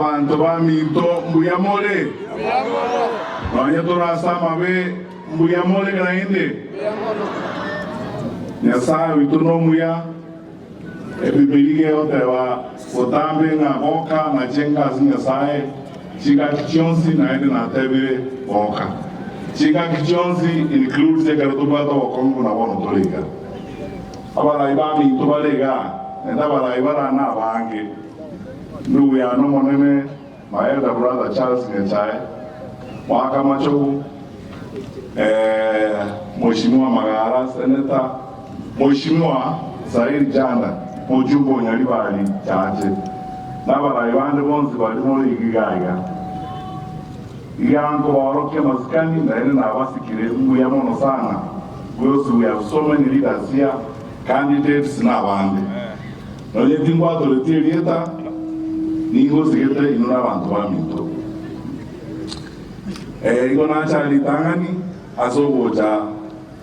abantu baminto mbuyamole banya turasama be mbuyamole grainde Nyasaye wituno muya ebibilige otewa otambe nga boka na chenga Nyasaye chiga kichonzi na ende na tebe boka chiga kichonzi includes the karatubato wakongo na wano tolega abala ibami tobalega enda bala ibara na bange ndugu ya no monene my elder brother Charles Ngechae mwaka macho Mheshimiwa Magara Senator Mheshimiwa Zairi Janda Mujumbo Nyalibali chache nabala ibande bonzi bali muri igigaga iyango waroke maskani na ene na basikire nguya mono sana because we have so many leaders here candidates na bande no yetingwa toletirieta ningo sigete inuna bantu baminto igona chali tangani asoboja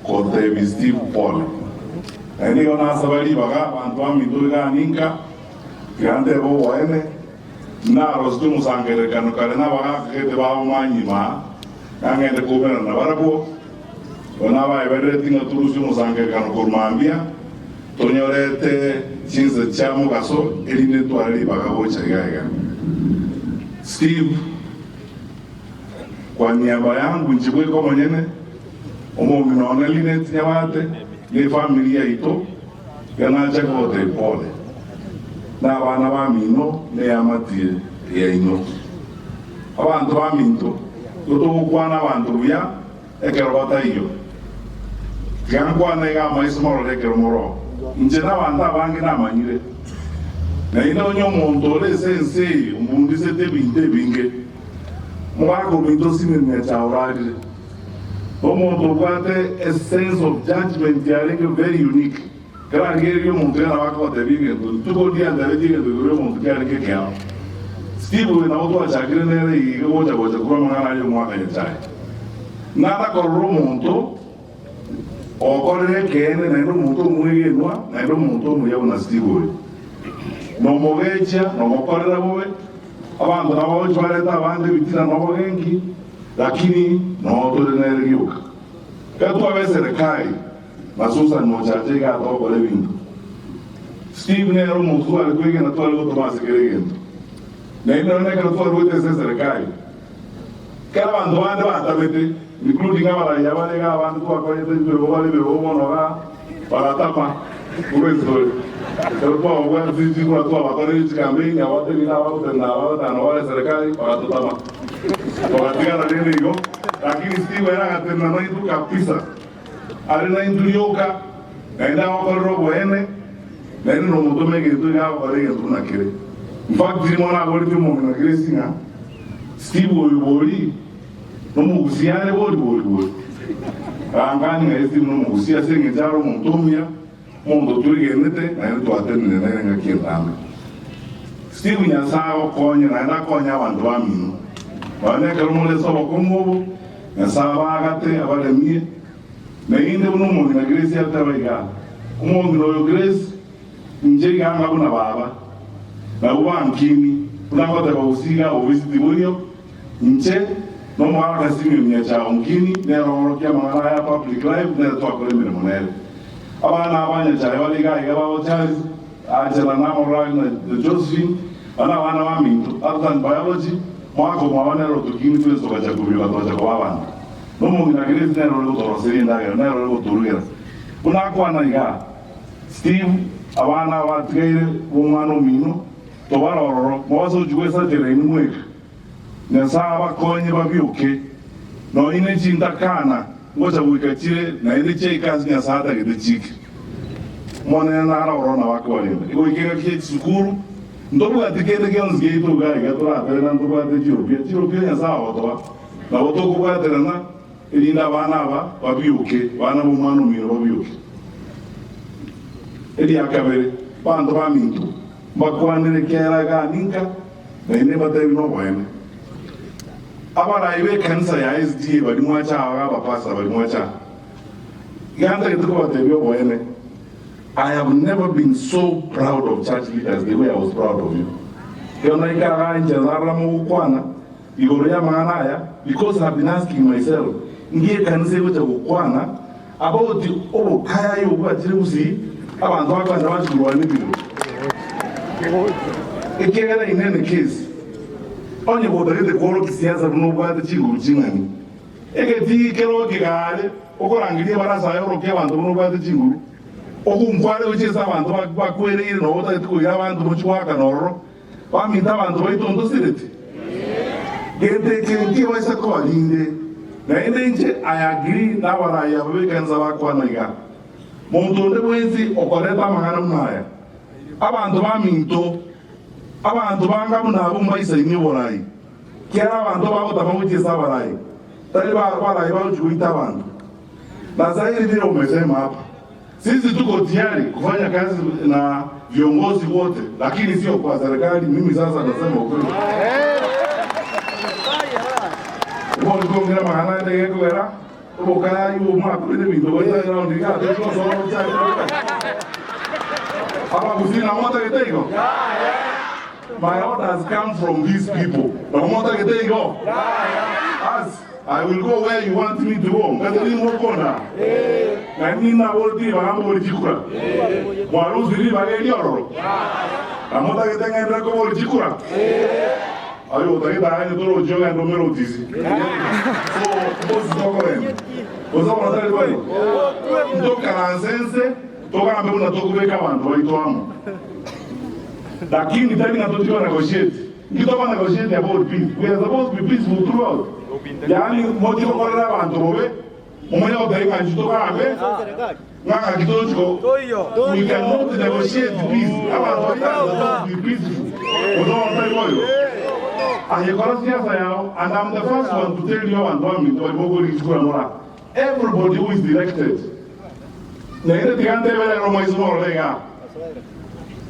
kote Steve Paul igona sabali baga bantu baminto ga ninka grande bo waene na rostu musangere kanu kale na baga kete ba manyima ngende kubera na barabo ona ba ibere tinga turusu musangere kanu kurmambia tonyorete chinze chamo gaso eline twali baga bocha gaiga Steve kwa niaba yangu njibwe kwa mwenye omo minaona line tinyawate le familia ito ganacha kote pole na bana bamino ne amatie ya ino abantu baminto tutokwana abantu bya ekero batayo gangwana ga maismoro lekero moro nje na banda bangi na manyire na ino nyo muntu le sense umuntu sete binte binge mwako minto sime chauradi omuntu kwate a sense of judgment yale very unique kala ngeri yo muntu yana wako te binge tuko dia ndale dinge do muntu yale ke kya Steve we na oto achakire nere yigo boja kwa mwana yo mwaka nyachai nada ko muntu okorere kene na ndo muntu mwege nwa na ndo muntu muya una Steve no mogecha no mokorera bobe abantu nabo chwareta abandi bitira nabo genki lakini no tolenere yuka katua serikali masusa no chachega to kole bintu Steve ne ro muntu alikuwa na toa luto masekeregento na ino ne ka toa luto serikali kala bantu bande batabete including abala yabale ga abantu kwa kwa yetu bebo bale bebo mono ga para tapa uwezo pero kwa wa zizi kwa toa bakore chikambe ya watu ni na watu na watu na wale serikali para tutama kwa tia na nini hiyo lakini Steve era gatena na itu kabisa alina indulioka naenda kwa robo ene na ino muntu mege tu ga kwa ile tu na kile in fact dimona boli tu mo na kile singa Steve boli no mugusiane boli angani nga Steve no mugusia singa jaro montomia mondo tuligenete na ndo atende na nga kientanga Steve nyasawo konya na enda konya abantu bamino bane kalumule sobo komobo nyasawa agate abale mie na inde uno mo na Grace atabaga umo no Grace nje ganga buna baba na ubankini unangote bausiga obisiti boyo nje no mwaka simi mnyacha ongini nero kia mangala ya public life nero to akole mire monel abana abanya cha waliga yaba Charles ajela na moral na Josephine ana wana wa minto artan biology mwako mwana ro tukini tuwe soka cha kubila to kwa bana no mo na Grace nero ro to roseri ndaga nero ro turugera unako anaiga Steve abana wa tgere umano mino to baroro mwazo juwesa tere nweka nesaba konye babyuke no ine chintakana ngoja wikachire na ine cheikazi nya sata gedechiki mwana na arona wako walimba iko ikega kye sukuru ndobu atikete kenzi geito gai gatora tena ndobu atejiro nya sawa to na otoko kwa tena ilinda bana aba babyuke bana bomano miro babyuke eli akabere bantu bamintu bakwanire kera ga ninka na ine batayi no bwene abana iwe kanisa ya SDA bali mwacha aba pasa bali mwacha ganda kituko batebyo bwene I have never been so proud of church leaders the way I was proud of you kiona ikaga nje narra mu kwana igoro ya manaya because I've been asking myself ngiye kanise gocha kukwana about kaya yo kwatire usi abantu bakwanza bashurwa n'ibiro ikegera inene case onye bodagete koro kisiasa n'ubwate chinguru chingani egeti kero kigale okorangirie barasa yoro ke abantu n'ubwate chinguru okumkwale uchisa abantu bakwerere no otati ko yabantu muchwaka norro bamita abantu baitondo sirete gete kenki waisa ko alinde na nje I agree na baraya babekanza bakwana ga Montonde bwenzi okoreta mahana munaya abantu baminto abantu banga munabo mbaisa imi borai kera abantu babo tamamuchisa barai tali barai bajuita abantu na zaidi vile umesema hapa sisi tuko tayari kufanya kazi na viongozi wote lakini sio kwa serikali. Mimi sasa nasema ukweli Mungu ngira mahana ndege kwera ubokaya yu makuru ni bindo ya round ya ndio so cha hapa kusina moto kitego my orders come from these people na moto kitego as I will go where you want me to go ngatini mokona na nina wolti bahambo lichikura mwaruzi li bageli ororo na moto kitego ndio ko lichikura ayo utaenda aje toro joga ndo mero tizi so bosi tokoreni ozama natali bali ndoka lansense toka ambe una tokubeka abantu baitwamo lakini tali natotiwa negotiate ngitoka negotiate about peace. We are supposed to be peaceful throughout yani mojo kola abantu bobe umoya odaika njitoka ambe ngaka kitochiko we cannot negotiate peace abantu are supposed to be peaceful ozama natali bali and I'm the first one to tell you and everybody who is elected.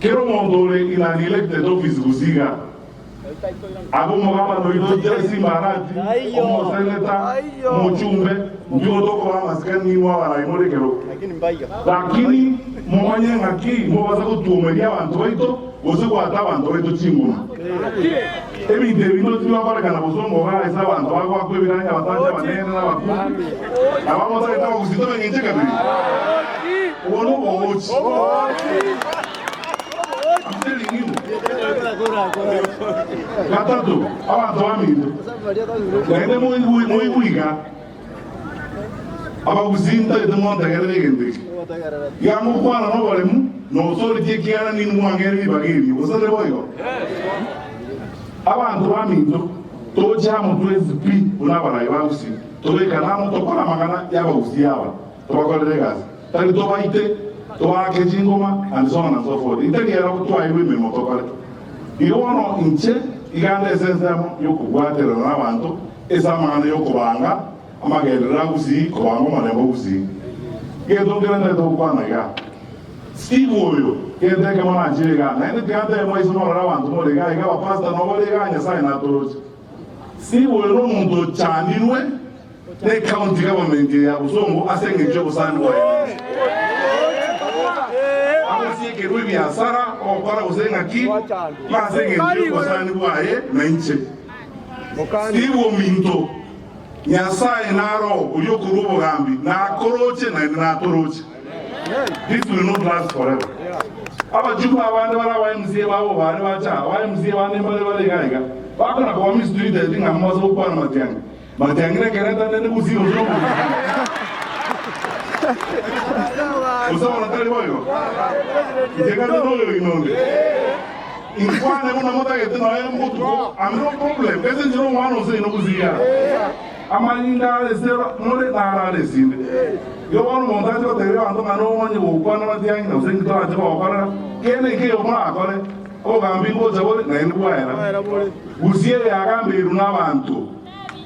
Kero mondole in an elected office gusiga. Abu Mogaba no ito jesi marati, omo seneta, mochumbe, ndio toko wa maskani wa waraimore kero. Lakini mwanye ngaki mwaza kutumelia wantoito, usiku hata wantoito chinguna. Ebi devino tiwa para kana bozongo ba esa bantu bako akwebiranya batanja banene na baku. Abamo sa itawo kusito benje kabiri. Ubono bochi. I'm telling you. Gatatu, abantu bamindo. Nende muy buiga. Abakuzinta edemonta gerege. Yango kwana no balemu, no sori tekiana ni mwangere ni bagiri. Usale boyo. Abantu baminto toja mutwezi pi unabara ibausi toleka namo tokola magana yabausi yaba tobakolere gazi tali tobaite tobake jingoma and so on and so forth itali era kutwa iwe memo tokole irono inche igande sensamo yokugwatera nabantu esa magana yokubanga amagerera gusi kobango manembo gusi gedo ngende tokwana ga Steve oyo kende kama najega na ende tiante mwezo no rabantu mo lega ega pasta no lega nya sai na torochi Steve oyo no muntu chaninwe ne county government ya Busongo asenge jobo sani wa amasi ke rubi asara o para usenga ki ma asenge jobo sani wa na nche Steve o minto nya sai naro uyokurubo gambi na koroche na torochi. This will not last forever. Aba juba abandi bara MCA babo bari bacha, MCA bandi bale gaiga. Bakona kwa mystery the thing amazo kwa na matiangi. Matiangi na kereta nene kuzi ozo. Usama na tali boyo. Jega no yo inonde. Inkwane una mota gete no ya mutu. Am no problem. Kese njiro wano se no kuziya. Amaninda lesera mole na lesinde. Yo wano montaje otere ando mano onye ukwana matiangi na usengi to aje okora kene ke yo mwa akore o gambi ngo jabole na endu era usie ya gambi runa bantu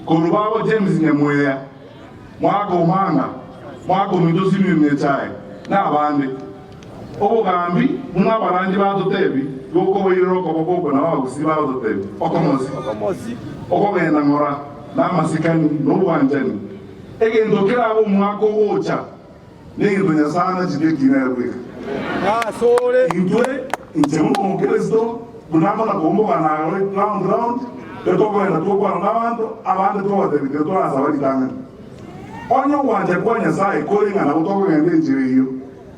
kurubabo James Nyamoya mwako mwako midosi mimechai na abandi o gambi una baranje badotebi yoko wiriro koboko na bagusiba badotebi okomosi okogenda ngora na masikani no bwanjani ege ndokera abo mwako wocha nendo nyasana chike kinarwe sole indwe injemu Kristo kunamona kumbuka na round etokwenda tukwana n'abantu abandi tubaterite twaza baritangana onyo wanje kwa Nyasaye kolinga na utokogenda enjira iyo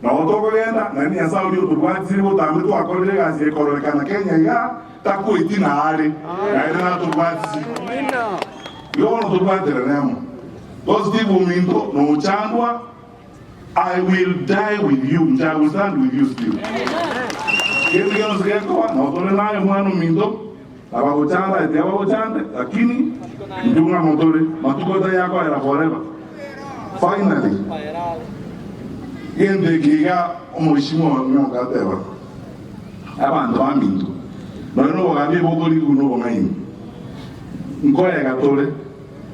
na utokogenda na Nyasaye uli uturwatiri butambi twakorere gazi ekorolekana Kenya ya takwiti na ali na ina turwatiri yono turwatire nemo positive uminto no chandwa I will die with you, I will stand with you still. Kesi kano sikeko na utole nayo mwana uminto abagochanda eti abagochanda lakini ndunga motore matukota yako era forever. Finally, yende giga omushimo nyongateba abantu aminto nono bogabi bokoli kuno bomaini nkoya gatole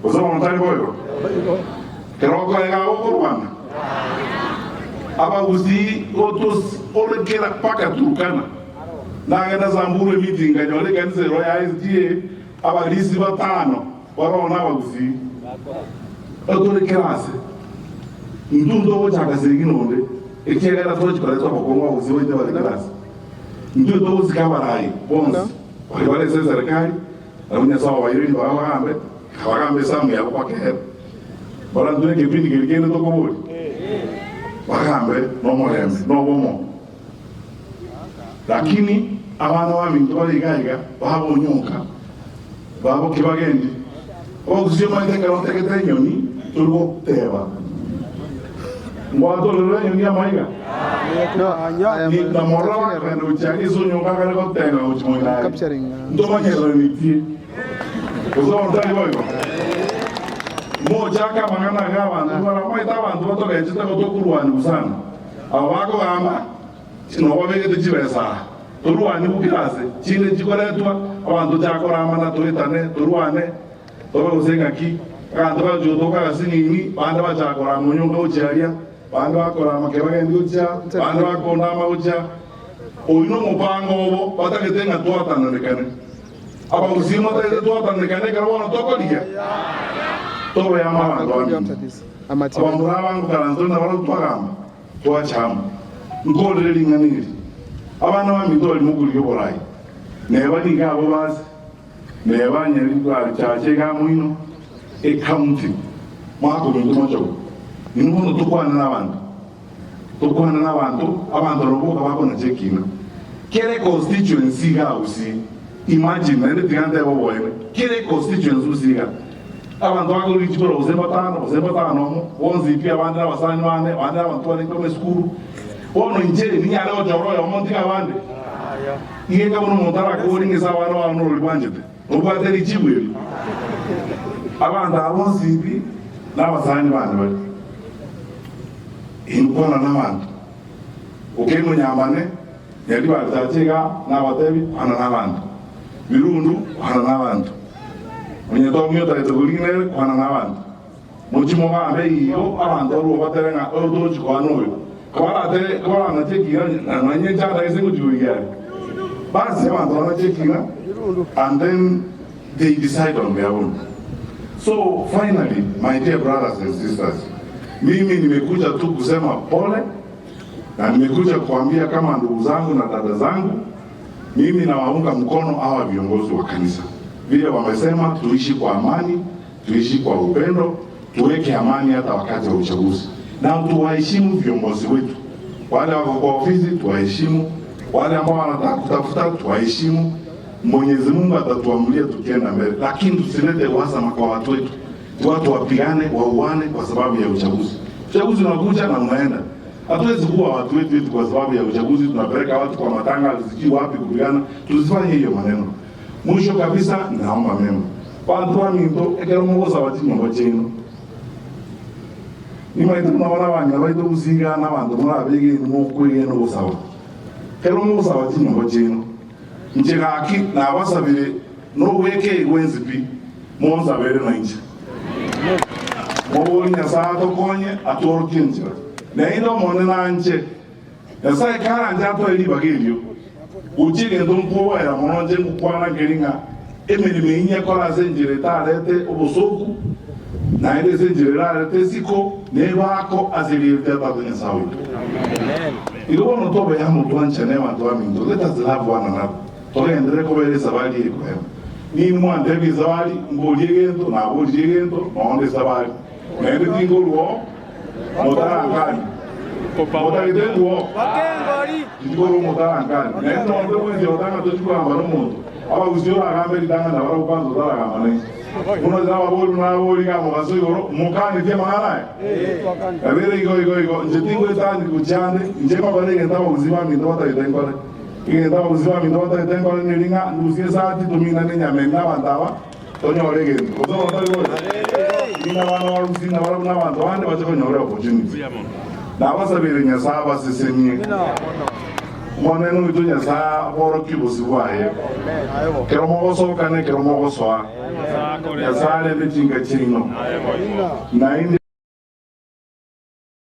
osoma mutali boyo keroko ega bokorwana abaguzi otos olekera paka Turkana nagenda Samburu meeting kanyole kanise Royal SDA abalisi batano barona abaguzi otole kerase ndundo wochaka seginonde ekegera tochi paletwa kokongwa uziwe ndio wale kerase ndio to uzikabarai bonus wale serikali na unya sawa wayiri bagambe samu ya kwa kero bora ndune kipindi kilikene to kobori bagambe no morembe no bomo lakini abana bamintu baligaiga babo nyonka babo kibagendi okuzima ndekero tekete nyoni turbo teba ngwato lelo nyoni amaiga ni na morwa kana uchagi so nyonka kana ko tenga uchmoina ndo manyelo nitie uzo ndali boyo moja kama ngana gawa ndora mai tabantu batoka chita ko tokurwani busana abako ama chino wabege tujibesa turwani bukirase chine chikoretwa abantu chakora na tuitane turwane toba usenga ki kandi bajotoka gasinini banda bachakora munyonga ucharia banda bakora makebagendi ucha banda bakonda maucha oyino mupango obo bataketenga twatana nekane aba uzima taite twatana nekane karwana tokoliya toba yamara amati abamura bangu karanzo na baro twagamba twachama ngolere linganiri abana bamidoli mugulyo borai neba nigabo bazi neba nyeri kwa chache ga muino county mwako ndo macho nimuno tukwana n'abantu abantu roboka babona chekina kere constituency ga usi imagine nende tiganda yabo boyene kere constituency usiga abantu bako lichiporo uzembatano wonzi pia abandi n'abasani bane abandi abantu bane kome skuru ono njere ni yale ojoro yo monti kabande iye ka uno montara ko ringi sawa no ano libwanjete ubate lichibwe abantu abonzipi n'abasani bane bali inkona n'abantu ukeno nyambane yali batachega n'abatebi ana n'abantu birundu ana n'abantu munyetomyo taitoguline ana n'abantu muchimo babe iyo abantu ro baterenga odo chikwanwe kwa na chekira na nyanja ise kujuya basi abantu na chekira and then they decide on their own. So finally, my dear brothers and sisters, mimi nimekuja tu kusema pole na nimekuja kuambia kama ndugu zangu na dada zangu, mimi nawaunga mkono hawa viongozi wa kanisa. Vile wamesema tuishi kwa amani, tuishi kwa upendo, tuweke amani hata wakati wa uchaguzi. Na tuwaheshimu viongozi wetu. Wale wako kwa ofisi tuwaheshimu, wale ambao wanataka kutafuta tuwaheshimu. Mwenyezi Mungu atatuamulia tukienda mbele, lakini tusilete uhasama kwa watu wetu. Watu wapigane, wauane kwa sababu ya uchaguzi. Uchaguzi unakuja na unaenda. Hatuwezi kuwa watu wetu kwa sababu ya uchaguzi tunapeleka watu kwa matanga sijui wapi kupigana. Tusifanye hiyo maneno. Mwisho kabisa naomba mema. Watu wa minto ekero mugoza watinyo bacheno. Nimaite tunabona banya baito usiga n'abantu muri abege mu kwegeno busaba. Kero mugoza watinyo bacheno. Njegaki na abasabire no weke wenzipi monzabere nanje. Moboli nyasato konye atoro kinjira. Na indo mone nanje. Yasa kara njato eli bagelio. Uchige ndumpo wa ya mononje kukwana geringa. Emeli meinya kola zenjire tarete obosoku. Na ile zenjire tarete siko nebako azilirte badunya sawi. Ilo no tobe ya mutwanche ne watu wa minto. Let us love one another. togendere kubere sabali ekwe ni mwante bizawali ngoli gento na boli gento onde sabali nende tingolwo motarangani motarangani tingolwo motarangani nende onde mwenzi otanga tochukamba n'omuntu abagusiora agambe litanga na bara kwanza otaragamba ne uno zaba boli na boli kama basuyoro mukani tie mangana abere igo njetingo etandi kuchande njema barege ndaba uzima mindo bataitengore igenda ubuzima mindo bataitengore niringa nusie sati tumina nenyamena bantaba tonyore gendo ozo batari ina bana barusina bara n'abantu bande baje konyore opportunity nabasabire nyasaba sesemye mwana n'utu nyasa boro kibusi bwaye kero mogoso kane kero mogoso nyasa le bitinga chino na